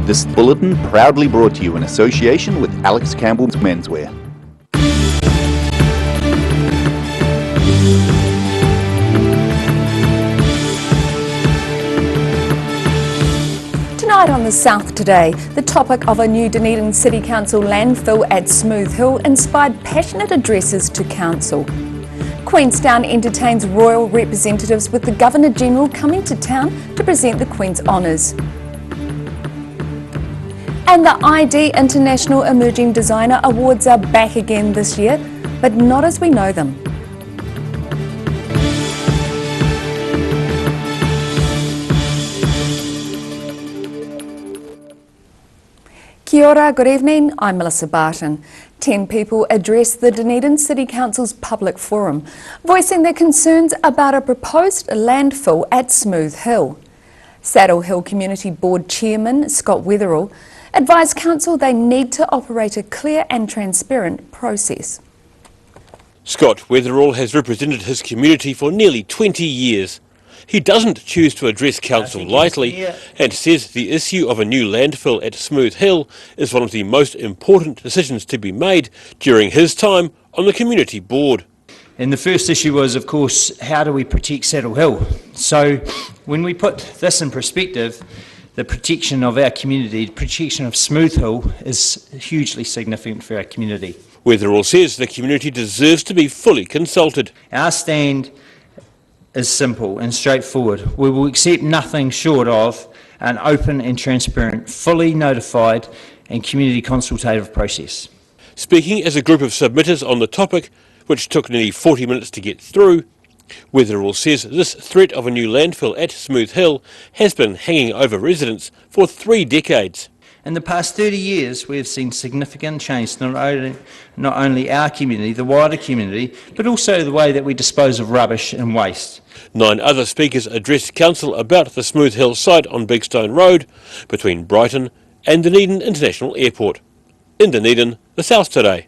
This bulletin proudly brought to you in association with Alex Campbell's Menswear. Tonight on The South Today, the topic of a new Dunedin City Council landfill at Smooth Hill inspired passionate addresses to Council. Queenstown entertains royal representatives with the Governor-General coming to town to present the Queen's Honours. And the ID International Emerging Designer Awards are back again this year, but not as we know them. Kia ora, good evening, I'm Melissa Barton. 10 people addressed the Dunedin City Council's public forum, voicing their concerns about a proposed landfill at Smooth Hill. Saddle Hill Community Board Chairman Scott Weatherall advised Council they need to operate a clear and transparent process. Scott Weatherall has represented his community for nearly 20 years. He doesn't choose to address Council lightly and says the issue of a new landfill at Smooth Hill is one of the most important decisions to be made during his time on the community board. And the first issue was, of course, how do we protect Saddle Hill? So when we put this in perspective, the protection of our community, the protection of Smooth Hill is hugely significant for our community. Weatherall says the community deserves to be fully consulted. Our stand is simple and straightforward. We will accept nothing short of an open and transparent, fully notified and community consultative process. Speaking as a group of submitters on the topic, which took nearly 40 minutes to get through, Weatherall says this threat of a new landfill at Smooth Hill has been hanging over residents for 3 decades. In the past 30 years, we have seen significant change, not only our community, the wider community, but also the way that we dispose of rubbish and waste. 9 other speakers addressed Council about the Smooth Hill site on Big Stone Road between Brighton and Dunedin International Airport. In Dunedin, The South Today.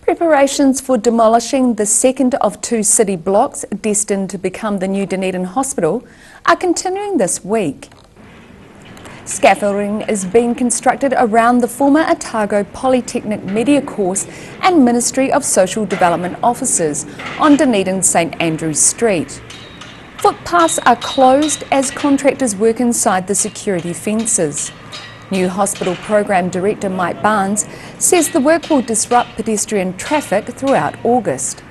Preparations for demolishing the second of 2 city blocks destined to become the new Dunedin Hospital are continuing this week. Scaffolding is being constructed around the former Otago Polytechnic Media Course and Ministry of Social Development offices on Dunedin St Andrews Street. Footpaths are closed as contractors work inside the security fences. New Hospital Program Director Mike Barnes says the work will disrupt pedestrian traffic throughout August.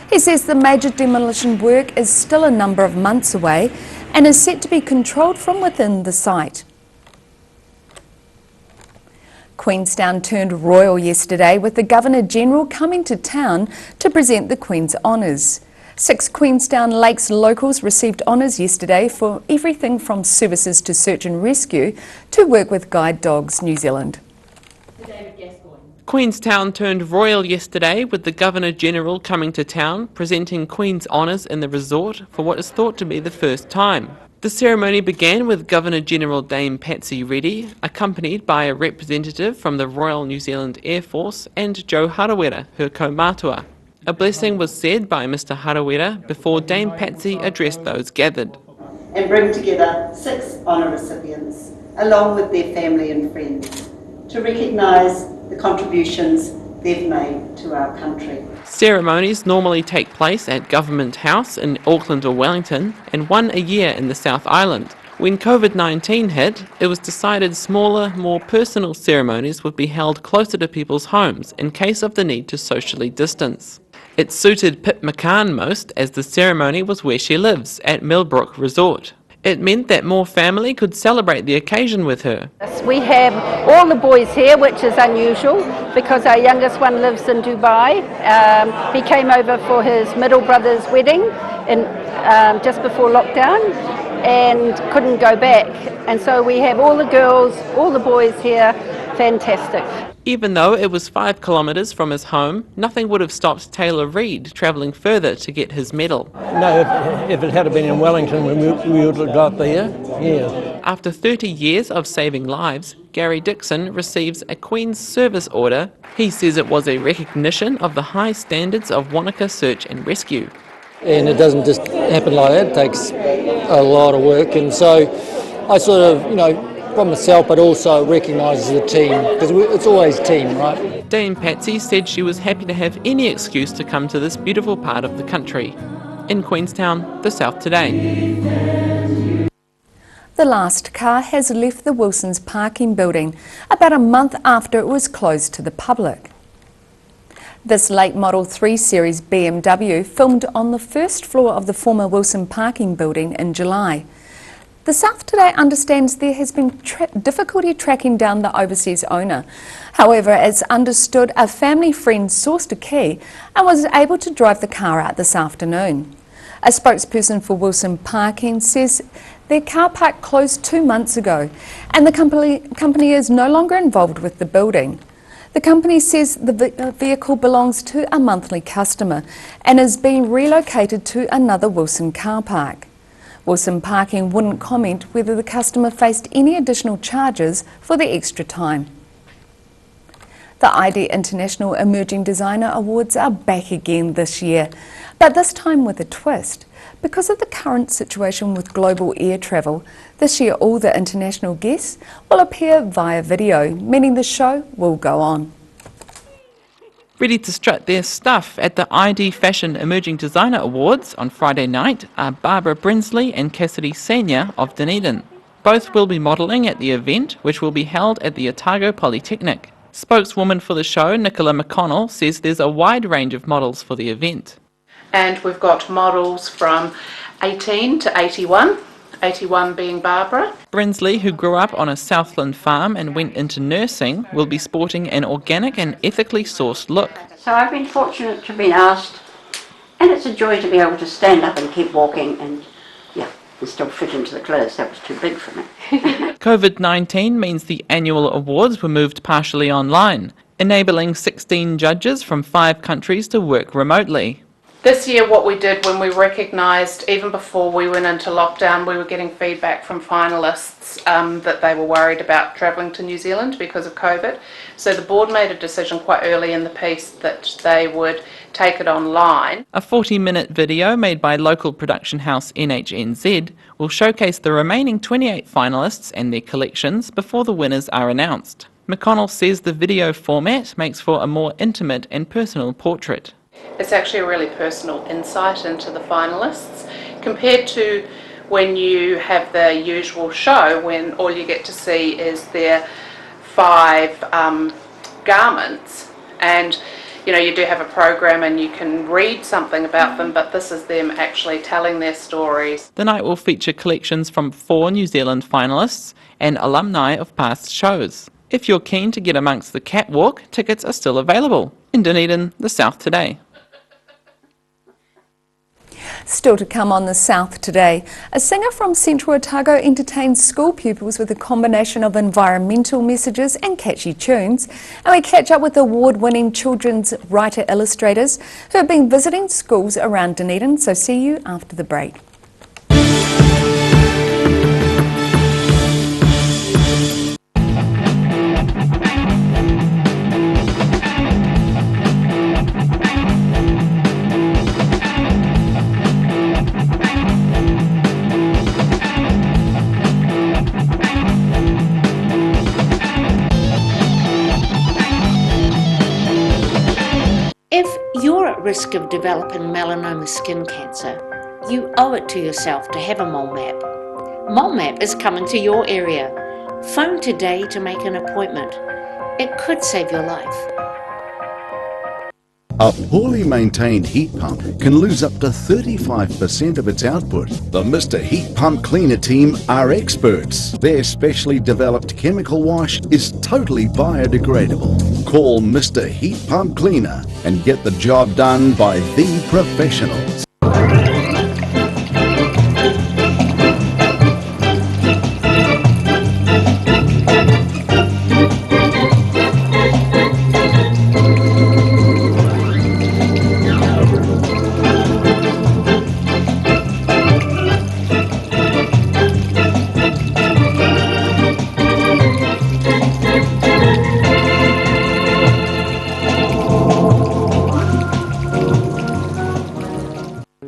He says the major demolition work is still a number of months away and is set to be controlled from within the site. Queenstown turned royal yesterday with the Governor-General coming to town to present the Queen's Honours. 6 Queenstown Lakes locals received honours yesterday for everything from services to search and rescue to work with Guide Dogs New Zealand. Queenstown turned royal yesterday with the Governor-General coming to town presenting Queen's Honours in the resort for what is thought to be the first time. The ceremony began with Governor-General Dame Patsy Reddy, accompanied by a representative from the Royal New Zealand Air Force and Joe Harawira, her kaumātua. A blessing was said by Mr Harawira before Dame Patsy addressed those gathered. And bring together 6 honour recipients, along with their family and friends, to recognise the contributions they've made to our country. Ceremonies normally take place at Government House in Auckland or Wellington and 1 a year in the South Island. When COVID-19 hit, it was decided smaller, more personal ceremonies would be held closer to people's homes in case of the need to socially distance. It suited Pip McCann most as the ceremony was where she lives, at Millbrook Resort. It meant that more family could celebrate the occasion with her. We have all the boys here, which is unusual because our youngest one lives in Dubai. He came over for his middle brother's wedding just before lockdown and couldn't go back. And so we have all the girls, all the boys here. Fantastic. Even though it was 5 kilometres from his home, nothing would have stopped Taylor Reid travelling further to get his medal. No, if it had been in Wellington, we would have got there, yeah. After 30 years of saving lives, Gary Dixon receives a Queen's Service Order. He says it was a recognition of the high standards of Wanaka search and rescue. And it doesn't just happen like that, it takes a lot of work, and so I sort of, from myself, but also recognises the team, because it's always team, right? Dame Patsy said she was happy to have any excuse to come to this beautiful part of the country. In Queenstown, the South Today. The last car has left the Wilson's parking building about a month after it was closed to the public. This late Model 3 Series BMW filmed on the first floor of the former Wilson parking building in July. The South Today understands there has been difficulty tracking down the overseas owner. However, as understood, a family friend sourced a key and was able to drive the car out this afternoon. A spokesperson for Wilson Parking says their car park closed 2 months ago and the company is no longer involved with the building. The company says the vehicle belongs to a monthly customer and is being relocated to another Wilson car park. Wilson Parking wouldn't comment whether the customer faced any additional charges for the extra time. The ID International Emerging Designer Awards are back again this year, but this time with a twist. Because of the current situation with global air travel, this year all the international guests will appear via video, meaning the show will go on. Ready to strut their stuff at the ID Fashion Emerging Designer Awards on Friday night are Barbara Brinsley and Cassidy Senior of Dunedin. Both will be modelling at the event, which will be held at the Otago Polytechnic. Spokeswoman for the show, Nicola McConnell, says there's a wide range of models for the event. And we've got models from 18 to 81, 81 being Barbara. Brinsley, who grew up on a Southland farm and went into nursing, will be sporting an organic and ethically sourced look. So I've been fortunate to be asked, and it's a joy to be able to stand up and keep walking and still fit into the clothes. That was too big for me. COVID-19 means the annual awards were moved partially online, enabling 16 judges from 5 countries to work remotely. This year what we did when we recognised, even before we went into lockdown, we were getting feedback from finalists that they were worried about travelling to New Zealand because of COVID. So the board made a decision quite early in the piece that they would take it online. A 40-minute video made by local production house NHNZ will showcase the remaining 28 finalists and their collections before the winners are announced. McConnell says the video format makes for a more intimate and personal portrait. It's actually a really personal insight into the finalists compared to when you have the usual show when all you get to see is their 5 garments, and you do have a program and you can read something about them, but this is them actually telling their stories. The night will feature collections from 4 New Zealand finalists and alumni of past shows. If you're keen to get amongst the catwalk, tickets are still available. In Dunedin, the South Today. Still to come on the South Today, a singer from Central Otago entertains school pupils with a combination of environmental messages and catchy tunes. And we catch up with award-winning children's writer-illustrators who have been visiting schools around Dunedin, so see you after the break. If you're at risk of developing melanoma skin cancer, you owe it to yourself to have a mole map. Mole map is coming to your area. Phone today to make an appointment. It could save your life. A poorly maintained heat pump can lose up to 35% of its output. The Mr. Heat Pump Cleaner team are experts. Their specially developed chemical wash is totally biodegradable. Call Mr. Heat Pump Cleaner and get the job done by the professionals.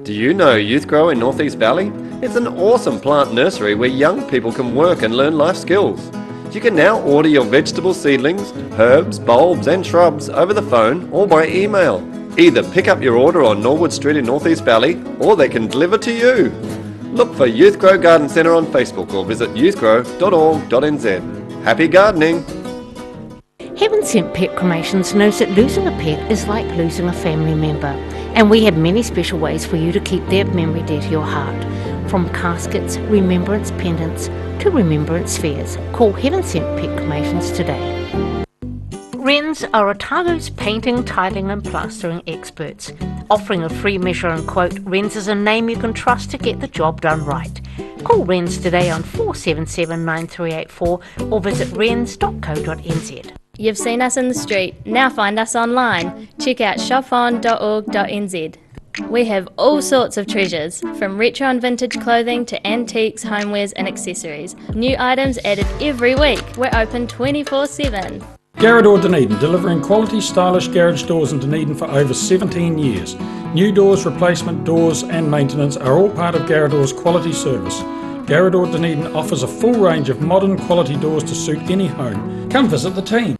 Do you know Youth Grow in North East Valley? It's an awesome plant nursery where young people can work and learn life skills. You can now order your vegetable seedlings, herbs, bulbs and shrubs over the phone or by email. Either pick up your order on Norwood Street in North East Valley or they can deliver to you. Look for Youth Grow Garden Centre on Facebook or visit youthgrow.org.nz. Happy gardening! Heaven Sent Pet Cremations knows that losing a pet is like losing a family member, and we have many special ways for you to keep their memory dear to your heart. From caskets, remembrance pendants to remembrance spheres. Call Heaven Sent Pet Cremations today. Wrens are Otago's painting, tiling and plastering experts. Offering a free measure and quote, Wrens is a name you can trust to get the job done right. Call Wrens today on 477 9384 or visit wrens.co.nz. You've seen us in the street, now find us online. Check out shopon.org.nz. We have all sorts of treasures, from retro and vintage clothing to antiques, homewares and accessories. New items added every week. We're open 24/7. Garrador Dunedin, delivering quality stylish garage doors in Dunedin for over 17 years. New doors, replacement doors and maintenance are all part of Garrador's quality service. Garrador Dunedin offers a full range of modern quality doors to suit any home. Come visit the team.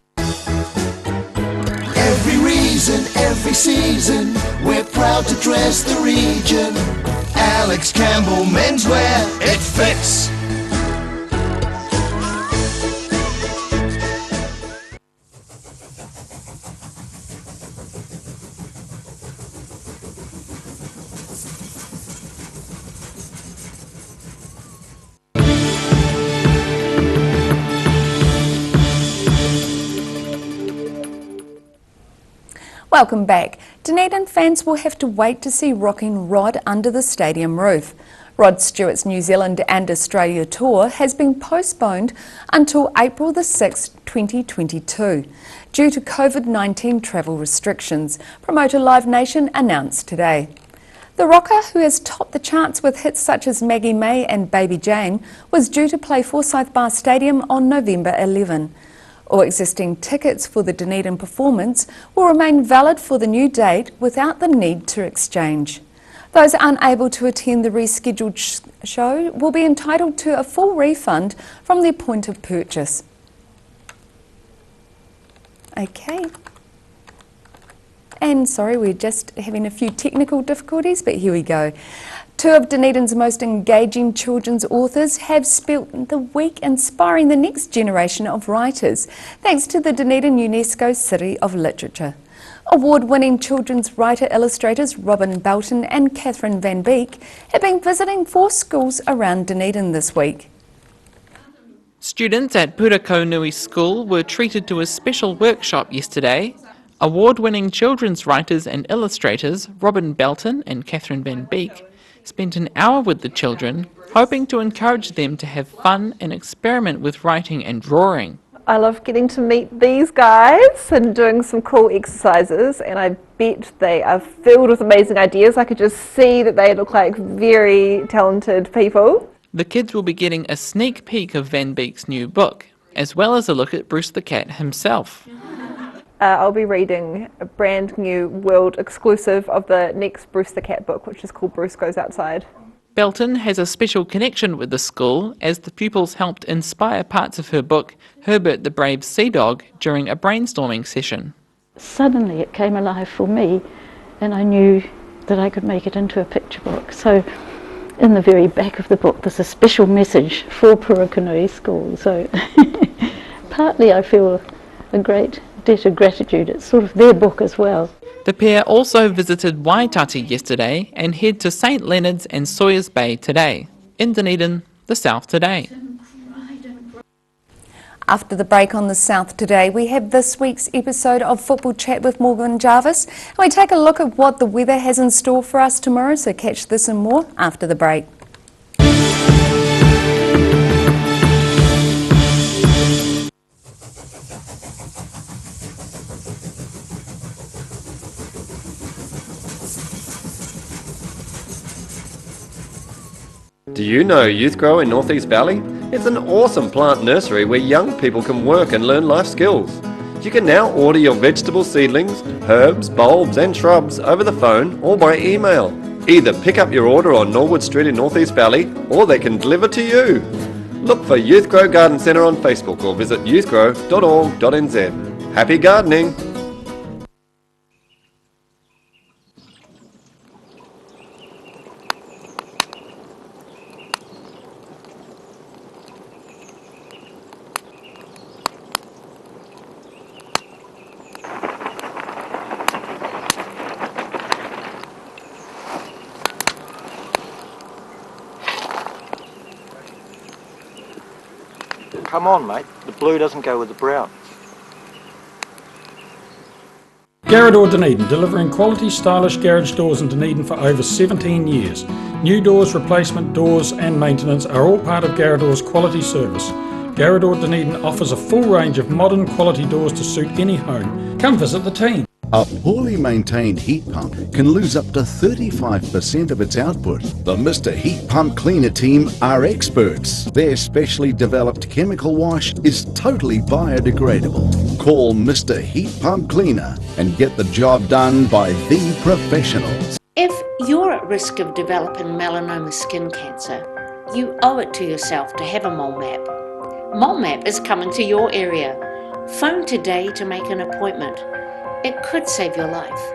Every reason, every season, we're proud to dress the region. Alex Campbell Menswear, it fits. Welcome back. Dunedin fans will have to wait to see Rocking Rod under the stadium roof. Rod Stewart's New Zealand and Australia tour has been postponed until April the 6th, 2022, due to COVID-19 travel restrictions, promoter Live Nation announced today. The rocker, who has topped the charts with hits such as Maggie May and Baby Jane, was due to play Forsyth Bar Stadium on November 11. All existing tickets for the Dunedin performance will remain valid for the new date without the need to exchange. Those unable to attend the rescheduled show will be entitled to a full refund from their point of purchase. Okay. And sorry, we're just having a few technical difficulties, but here we go. Two of Dunedin's most engaging children's authors have spent the week inspiring the next generation of writers, thanks to the Dunedin UNESCO City of Literature. Award-winning children's writer-illustrators Robin Belton and Catherine Van Beek have been visiting 4 schools around Dunedin this week. Students at Purakonui School were treated to a special workshop yesterday. Award-winning children's writers and illustrators Robin Belton and Catherine Van Beek spent an hour with the children, hoping to encourage them to have fun and experiment with writing and drawing. I love getting to meet these guys and doing some cool exercises, and I bet they are filled with amazing ideas. I could just see that they look like very talented people. The kids will be getting a sneak peek of Van Beek's new book, as well as a look at Bruce the Cat himself. I'll be reading a brand new world exclusive of the next Bruce the Cat book, which is called Bruce Goes Outside. Belton has a special connection with the school, as the pupils helped inspire parts of her book, Herbert the Brave Sea Dog, during a brainstorming session. Suddenly it came alive for me, and I knew that I could make it into a picture book. So in the very back of the book there's a special message for Purakonui School. So partly I feel a great debt of gratitude. It's sort of their book as well. The pair also visited Waitati yesterday and head to St Leonard's and Sawyers Bay today. In Dunedin, the South Today. After the break on the South Today, we have this week's episode of Football Chat with Morgan Jarvis. And we take a look at what the weather has in store for us tomorrow, so catch this and more after the break. Do you know Youth Grow in North East Valley? It's an awesome plant nursery where young people can work and learn life skills. You can now order your vegetable seedlings, herbs, bulbs and shrubs over the phone or by email. Either pick up your order on Norwood Street in North East Valley or they can deliver to you. Look for Youth Grow Garden Centre on Facebook or visit youthgrow.org.nz. Happy gardening! Come on, mate. The blue doesn't go with the brown. Garrador Dunedin, delivering quality, stylish garage doors in Dunedin for over 17 years. New doors, replacement doors and maintenance are all part of Garrador's quality service. Garrador Dunedin offers a full range of modern quality doors to suit any home. Come visit the team. A poorly maintained heat pump can lose up to 35% of its output. The Mr. Heat Pump Cleaner team are experts. Their specially developed chemical wash is totally biodegradable. Call Mr. Heat Pump Cleaner and get the job done by the professionals. If you're at risk of developing melanoma skin cancer, you owe it to yourself to have a mole map. Mole map is coming to your area. Phone today to make an appointment. It could save your life.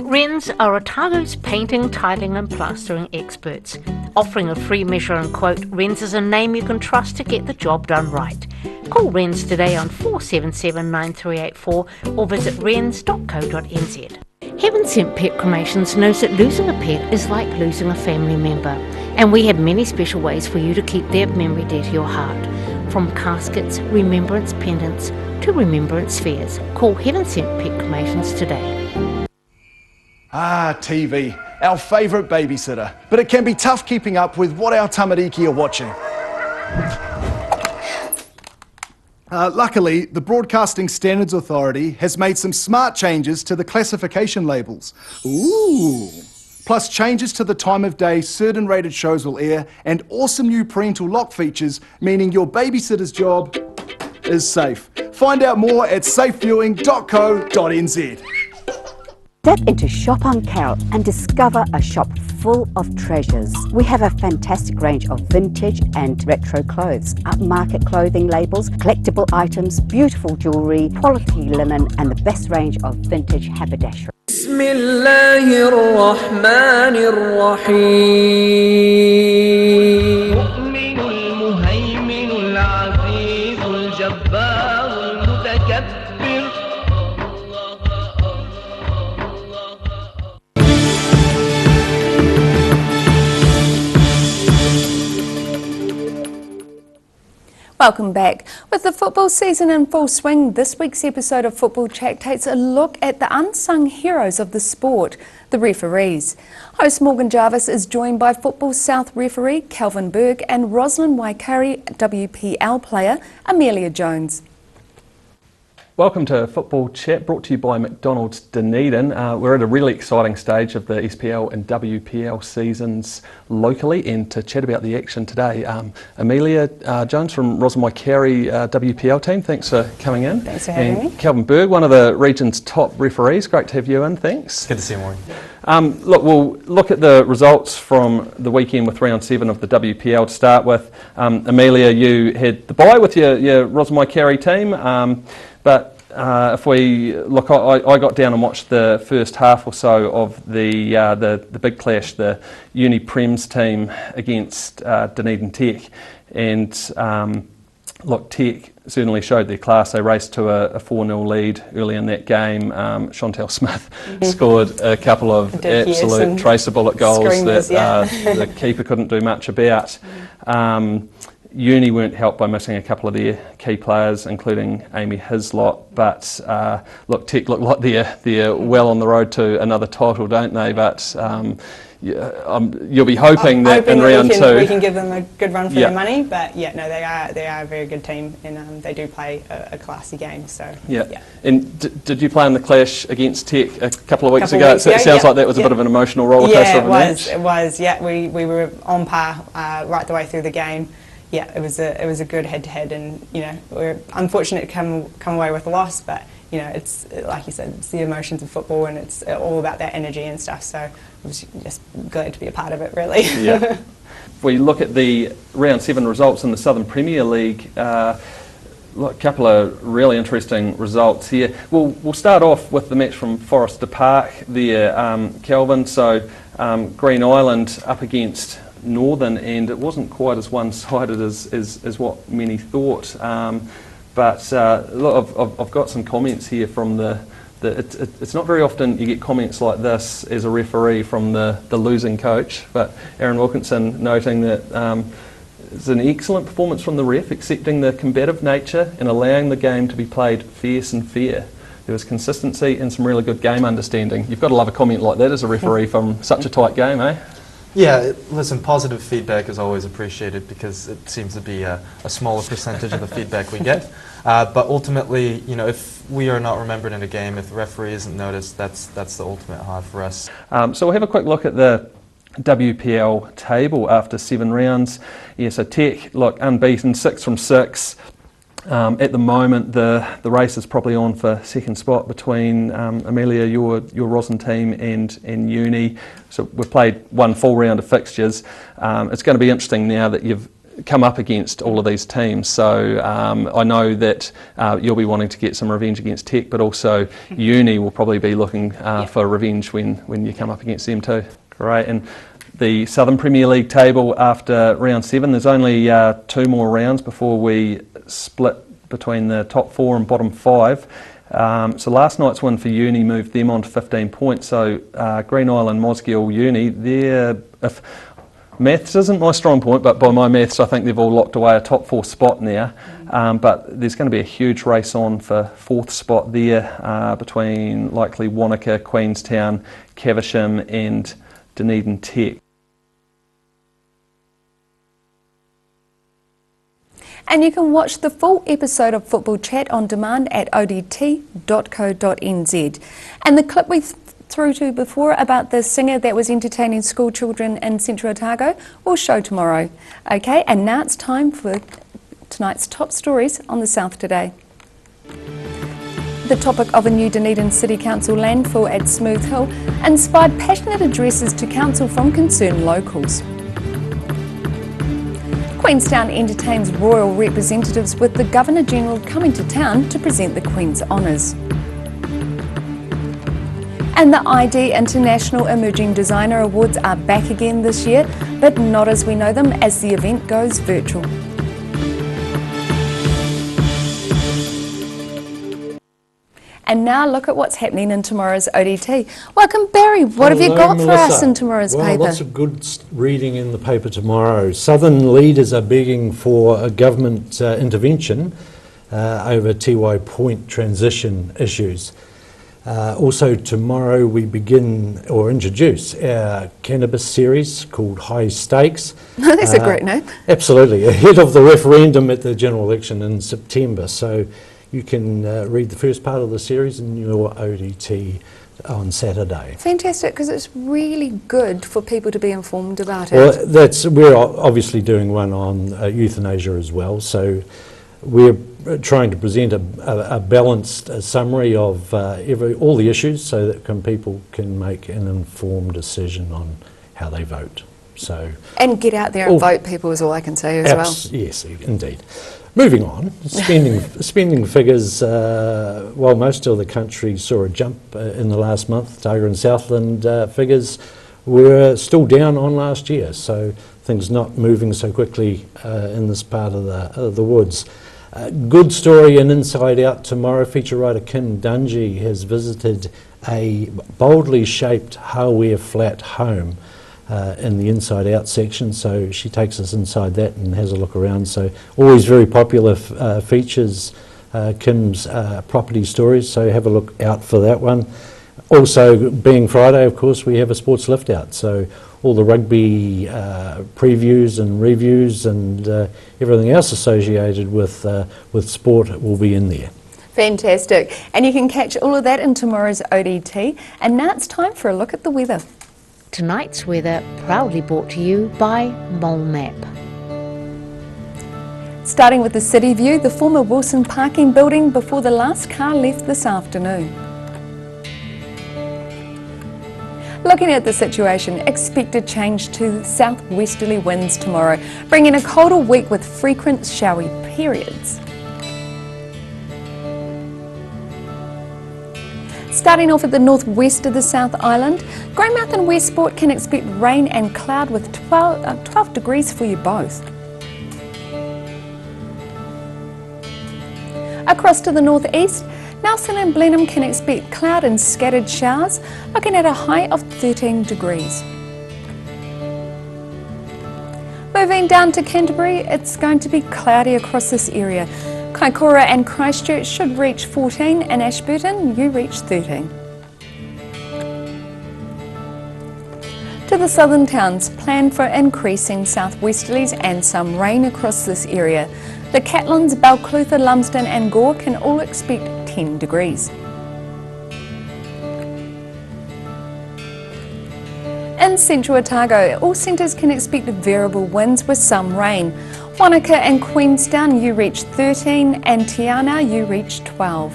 Wrens are Otago's painting, tiling and plastering experts. Offering a free measure and quote, Wrens is a name you can trust to get the job done right. Call Wrens today on 477 9384 or visit wrens.co.nz. Heaven Sent Pet Cremations knows that losing a pet is like losing a family member, and we have many special ways for you to keep their memory dear to your heart. From caskets, remembrance pendants to remembrance spheres. Call Heaven Sent Pet Cremations today. Ah, TV, our favourite babysitter. But it can be tough keeping up with what our tamariki are watching. Luckily, the Broadcasting Standards Authority has made some smart changes to the classification labels. Ooh! Plus changes to the time of day certain rated shows will air, and awesome new parental lock features, meaning your babysitter's job is safe. Find out more at safeviewing.co.nz. Step into Shop on Carol and discover a shop full of treasures. We have a fantastic range of vintage and retro clothes, upmarket clothing labels, collectible items, beautiful jewellery, quality linen and the best range of vintage haberdashery. بسم الله الرحمن الرحيم المؤمن المهيمن العزيز الجبار المتكبر. Welcome back. With the football season in full swing, this week's episode of Football Chat takes a look at the unsung heroes of the sport, the referees. Host Morgan Jarvis is joined by Football South referee Calvin Berg and Roslyn Waikari WPL player Amelia Jones. Welcome to Football Chat, brought to you by McDonald's Dunedin. We're at a really exciting stage of the SPL and WPL seasons locally, and to chat about the action today, Amelia Jones from Roslyn Waikari WPL team, thanks for coming in. Thanks for having me. Calvin Berg, one of the region's top referees, great to have you in, thanks. Good to see you, Maureen. Look, we'll look at the results from the weekend with round 7 of the WPL to start with. Amelia, you had the bye with your Roslyn Waikari team. But if we look, I got down and watched the first half or so of the big clash, the Uni Prems team against Dunedin Tech, and look, Tech certainly showed their class. They raced to a 4-0 lead early in that game. Chantel Smith scored a couple of absolute tracer bullet goals that the keeper couldn't do much about. Uni weren't helped by missing a couple of their key players, including Amy Hislop, but look, Tech look like they're well on the road to another title, don't they? But you'll be hoping that in round 2 we can give them a good run for their money. But yeah, no, they are a very good team, and they do play a classy game. So yeah. And did you play in the clash against Tech a couple of weeks ago? It sounds like that was a bit of an emotional rollercoaster of a match. It was. Yeah, we were on par right the way through the game. Yeah, it was a good head-to-head, and we're unfortunate to come away with a loss, but it's like you said, it's the emotions of football, and it's all about that energy and stuff. So I was just glad to be a part of it, really. Yeah. if we look at the round 7 results in the Southern Premier League, a couple of really interesting results here. We'll start off with the match from Forrester Park there, Kelvin. So Green Island up against Northern, and it wasn't quite as one-sided as what many thought. But look, I've got some comments here from it's not very often you get comments like this as a referee from the losing coach, but Aaron Wilkinson noting that it's an excellent performance from the ref, accepting the combative nature and allowing the game to be played fierce and fair. There was consistency and some really good game understanding. You've got to love a comment like that as a referee from such a tight game, eh? Yeah, listen, positive feedback is always appreciated because it seems to be a smaller percentage of the feedback we get. But ultimately, you know, if we are not remembered in a game, if the referee isn't noticed, that's the ultimate high for us. So we'll have a quick look at the WPL table after 7 rounds. Yeah, so Tech, look, unbeaten, 6 from 6. At the moment, the race is probably on for second spot between Amelia, your Rosin team, and Uni. So we've played one full round of fixtures. It's going to be interesting now that you've come up against all of these teams. So I know that you'll be wanting to get some revenge against Tech, but also Uni will probably be looking for revenge when you come up against them too. Great. And the Southern Premier League table after round 7, there's only 2 more rounds before we split between the top 4 and bottom 5. So last night's win for Uni moved them on to 15 points. So Green Island, Mosgiel, Uni, if maths isn't my strong point, but by my maths I think they've all locked away a top 4 spot now. But there's going to be a huge race on for 4th spot there between likely Wanaka, Queenstown, Caversham and Dunedin Tech. And you can watch the full episode of Football Chat on demand at odt.co.nz. And the clip we threw to before about the singer that was entertaining school children in Central Otago will show tomorrow. Okay, and now it's time for tonight's top stories on the South Today. The topic of a new Dunedin City Council landfill at Smooth Hill inspired passionate addresses to council from concerned locals. Queenstown entertains royal representatives with the Governor-General coming to town to present the Queen's Honours. And the ID International Emerging Designer Awards are back again this year, but not as we know them as the event goes virtual. And now look at what's happening in tomorrow's ODT. Welcome, Barry. What have you got for us in tomorrow's paper? Lots of good reading in the paper tomorrow. Southern leaders are begging for a government intervention over Tiwai Point transition issues. Also tomorrow we begin or introduce our cannabis series called High Stakes. That's a great name. Absolutely, ahead of the referendum at the general election in September. So you can read the first part of the series in your ODT on Saturday. Fantastic, because it's really good for people to be informed about it. Well, we're obviously doing one on euthanasia as well. So we're trying to present a balanced summary of all the issues so that people can make an informed decision on how they vote. So and get out there and vote, people, is all I can say as well. Yes, indeed. Moving on, spending figures, while most of the country saw a jump in the last month, Otago and Southland figures were still down on last year, so things not moving so quickly in this part of the woods. Good story in Inside Out tomorrow. Feature writer Kim Dungy has visited a boldly shaped hardware flat home in the Inside Out section, so she takes us inside that and has a look around. So always very popular features, Kim's property stories, so have a look out for that one. Also, being Friday, of course, we have a sports lift out, so all the rugby previews and reviews and everything else associated with sport will be in there. Fantastic. And you can catch all of that in tomorrow's ODT. And now it's time for a look at the weather. Tonight's weather proudly brought to you by Mole Map. Starting with the city view, the former Wilson parking building before the last car left this afternoon. Looking at the situation, expect a change to southwesterly winds tomorrow, bringing a colder week with frequent showery periods. Starting off at the northwest of the South Island, Greymouth and Westport can expect rain and cloud with 12 degrees for you both. Across to the northeast, Nelson and Blenheim can expect cloud and scattered showers, looking at a high of 13 degrees. Moving down to Canterbury, it's going to be cloudy across this area. Kaikoura and Christchurch should reach 14, and Ashburton, you reach 13. To the southern towns, plan for increasing southwesterlies and some rain across this area. The Catlins, Balclutha, Lumsden and Gore can all expect 10 degrees. In central Otago, all centres can expect variable winds with some rain. Wanaka and Queenstown, you reach 13, and Tiana, you reach 12.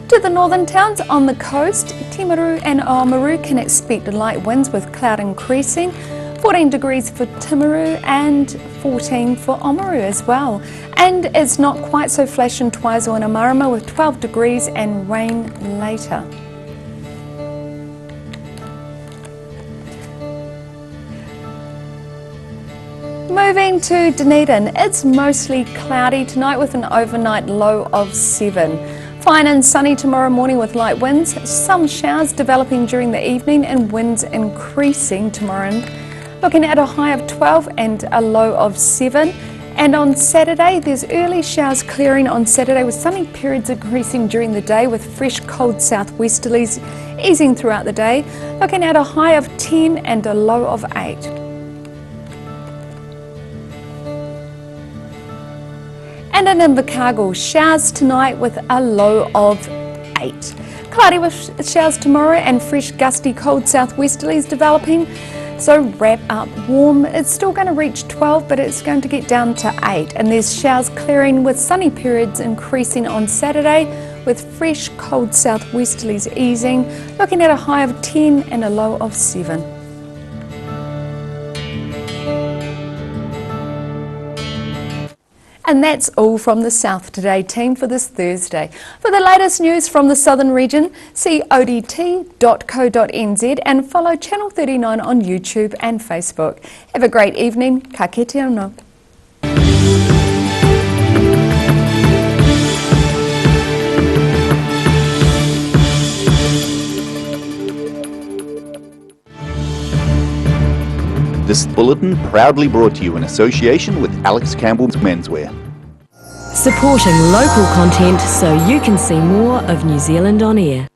To the northern towns on the coast, Timaru and Oamaru can expect light winds with cloud increasing, 14 degrees for Timaru and 14 for Oamaru as well. And it's not quite so flash in Twizel and Amarama with 12 degrees and rain later. Moving to Dunedin, it's mostly cloudy tonight with an overnight low of 7. Fine and sunny tomorrow morning with light winds, some showers developing during the evening and winds increasing tomorrow. Looking at a high of 12 and a low of 7. And on Saturday, there's early showers clearing on Saturday with sunny periods increasing during the day with fresh cold southwesterlies easing throughout the day. Looking at a high of 10 and a low of 8. And in Invercargill, showers tonight with a low of 8. Cloudy with showers tomorrow and fresh gusty cold southwesterlies developing. So wrap up warm. It's still going to reach 12, but it's going to get down to 8. And there's showers clearing with sunny periods increasing on Saturday with fresh cold southwesterlies easing. Looking at a high of 10 and a low of 7. And that's all from the South Today team for this Thursday. For the latest news from the Southern region, see odt.co.nz and follow Channel 39 on YouTube and Facebook. Have a great evening. Ka kite anō. This bulletin proudly brought to you in association with Alex Campbell's Menswear. Supporting local content so you can see more of New Zealand on air.